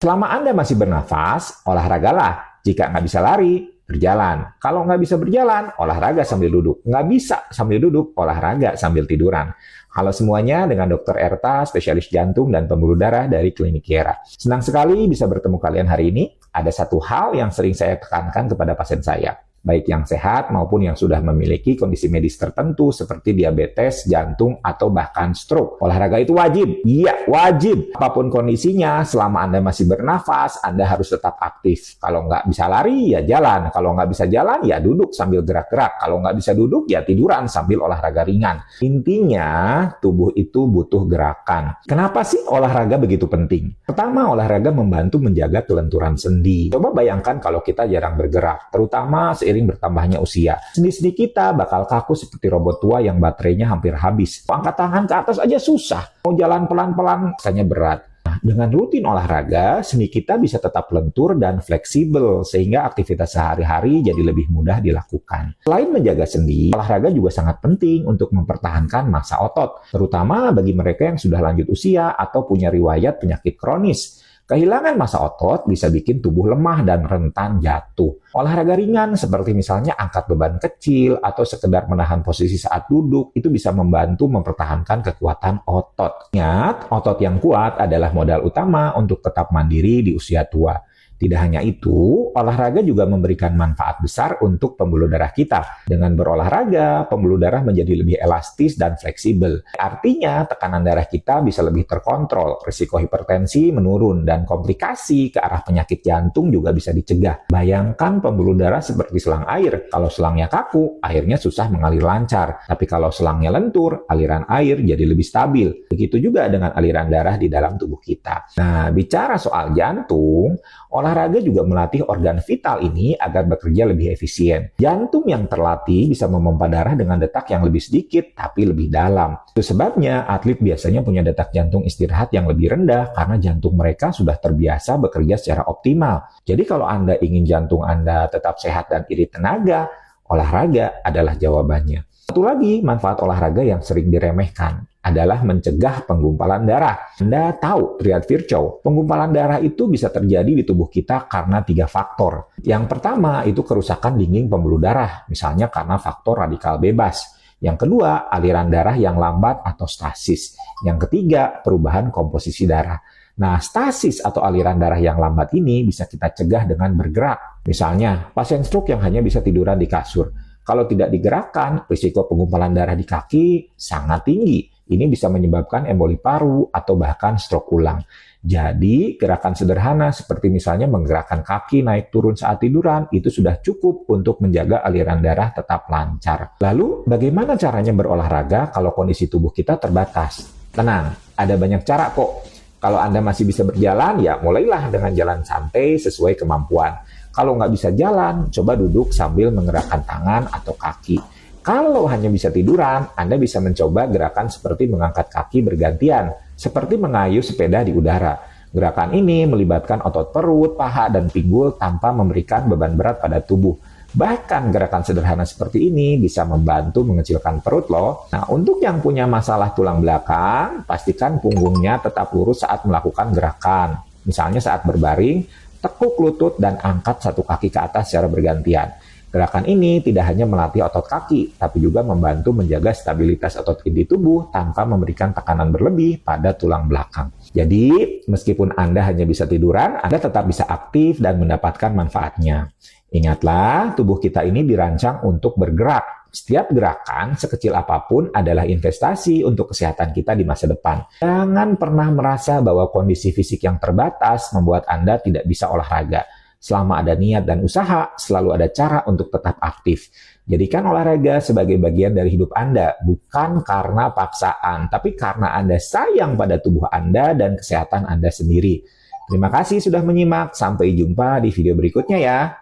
Selama Anda masih bernafas, olahragalah. Jika nggak bisa lari, berjalan. Kalau nggak bisa berjalan, olahraga sambil duduk. Nggak bisa sambil duduk, olahraga sambil tiduran. Halo semuanya, dengan Dr. Erta, spesialis jantung dan pembuluh darah dari Klinik Kiera. Senang sekali bisa bertemu kalian hari ini. Ada satu hal yang sering saya tekankan kepada pasien saya, baik yang sehat maupun yang sudah memiliki kondisi medis tertentu seperti diabetes, jantung, atau bahkan stroke. Olahraga itu wajib. Iya, wajib. Apapun kondisinya, selama Anda masih bernafas, Anda harus tetap aktif. Kalau nggak bisa lari, ya jalan. Kalau nggak bisa jalan, ya duduk sambil gerak-gerak. Kalau nggak bisa duduk, ya tiduran sambil olahraga ringan. Intinya, tubuh itu butuh gerakan. Kenapa sih olahraga begitu penting? Pertama, olahraga membantu menjaga kelenturan sendi. Coba bayangkan kalau kita jarang bergerak, terutama seiring bertambahnya usia. Sendi-sendi kita bakal kaku seperti robot tua yang baterainya hampir habis. Angkat tangan ke atas aja susah. Mau jalan pelan-pelan, rasanya berat. Nah, dengan rutin olahraga, sendi kita bisa tetap lentur dan fleksibel, sehingga aktivitas sehari-hari jadi lebih mudah dilakukan. Selain menjaga sendi, olahraga juga sangat penting untuk mempertahankan massa otot, terutama bagi mereka yang sudah lanjut usia atau punya riwayat penyakit kronis. Kehilangan massa otot bisa bikin tubuh lemah dan rentan jatuh. Olahraga ringan seperti misalnya angkat beban kecil atau sekedar menahan posisi saat duduk itu bisa membantu mempertahankan kekuatan otot. Ingat, otot yang kuat adalah modal utama untuk tetap mandiri di usia tua. Tidak hanya itu, olahraga juga memberikan manfaat besar untuk pembuluh darah kita. Dengan berolahraga, pembuluh darah menjadi lebih elastis dan fleksibel. Artinya, tekanan darah kita bisa lebih terkontrol, risiko hipertensi menurun, dan komplikasi ke arah penyakit jantung juga bisa dicegah. Bayangkan pembuluh darah seperti selang air. Kalau selangnya kaku, airnya susah mengalir lancar. Tapi kalau selangnya lentur, aliran air jadi lebih stabil. Begitu juga dengan aliran darah di dalam tubuh kita. Nah, bicara soal jantung, olahraga juga melatih organ vital ini agar bekerja lebih efisien. Jantung yang terlatih bisa memompa darah dengan detak yang lebih sedikit tapi lebih dalam. Itu sebabnya atlet biasanya punya detak jantung istirahat yang lebih rendah karena jantung mereka sudah terbiasa bekerja secara optimal. Jadi kalau Anda ingin jantung Anda tetap sehat dan irit tenaga, olahraga adalah jawabannya. Satu lagi manfaat olahraga yang sering diremehkan adalah mencegah penggumpalan darah. Anda tahu triad Virchow, penggumpalan darah itu bisa terjadi di tubuh kita karena 3 faktor. Yang pertama itu kerusakan dinding pembuluh darah, misalnya karena faktor radikal bebas. Yang kedua, aliran darah yang lambat atau stasis. Yang ketiga, perubahan komposisi darah. Nah, stasis atau aliran darah yang lambat ini bisa kita cegah dengan bergerak. Misalnya, pasien stroke yang hanya bisa tiduran di kasur. Kalau tidak digerakkan, risiko penggumpalan darah di kaki sangat tinggi. Ini bisa menyebabkan emboli paru atau bahkan stroke ulang. Jadi, gerakan sederhana seperti misalnya menggerakkan kaki naik turun saat tiduran itu sudah cukup untuk menjaga aliran darah tetap lancar. Lalu, bagaimana caranya berolahraga kalau kondisi tubuh kita terbatas? Tenang, ada banyak cara kok. Kalau Anda masih bisa berjalan, ya mulailah dengan jalan santai sesuai kemampuan. Kalau nggak bisa jalan, coba duduk sambil menggerakkan tangan atau kaki. Kalau hanya bisa tiduran, Anda bisa mencoba gerakan seperti mengangkat kaki bergantian, seperti mengayuh sepeda di udara. Gerakan ini melibatkan otot perut, paha, dan pinggul tanpa memberikan beban berat pada tubuh. Bahkan gerakan sederhana seperti ini bisa membantu mengecilkan perut loh. Nah, untuk yang punya masalah tulang belakang, pastikan punggungnya tetap lurus saat melakukan gerakan. Misalnya saat berbaring, tekuk lutut dan angkat satu kaki ke atas secara bergantian. Gerakan ini tidak hanya melatih otot kaki, tapi juga membantu menjaga stabilitas otot inti tubuh tanpa memberikan tekanan berlebih pada tulang belakang. Jadi, meskipun Anda hanya bisa tiduran, Anda tetap bisa aktif dan mendapatkan manfaatnya. Ingatlah, tubuh kita ini dirancang untuk bergerak. Setiap gerakan, sekecil apapun, adalah investasi untuk kesehatan kita di masa depan. Jangan pernah merasa bahwa kondisi fisik yang terbatas membuat Anda tidak bisa olahraga. Selama ada niat dan usaha, selalu ada cara untuk tetap aktif. Jadikan olahraga sebagai bagian dari hidup Anda, bukan karena paksaan, tapi karena Anda sayang pada tubuh Anda dan kesehatan Anda sendiri. Terima kasih sudah menyimak, sampai jumpa di video berikutnya ya.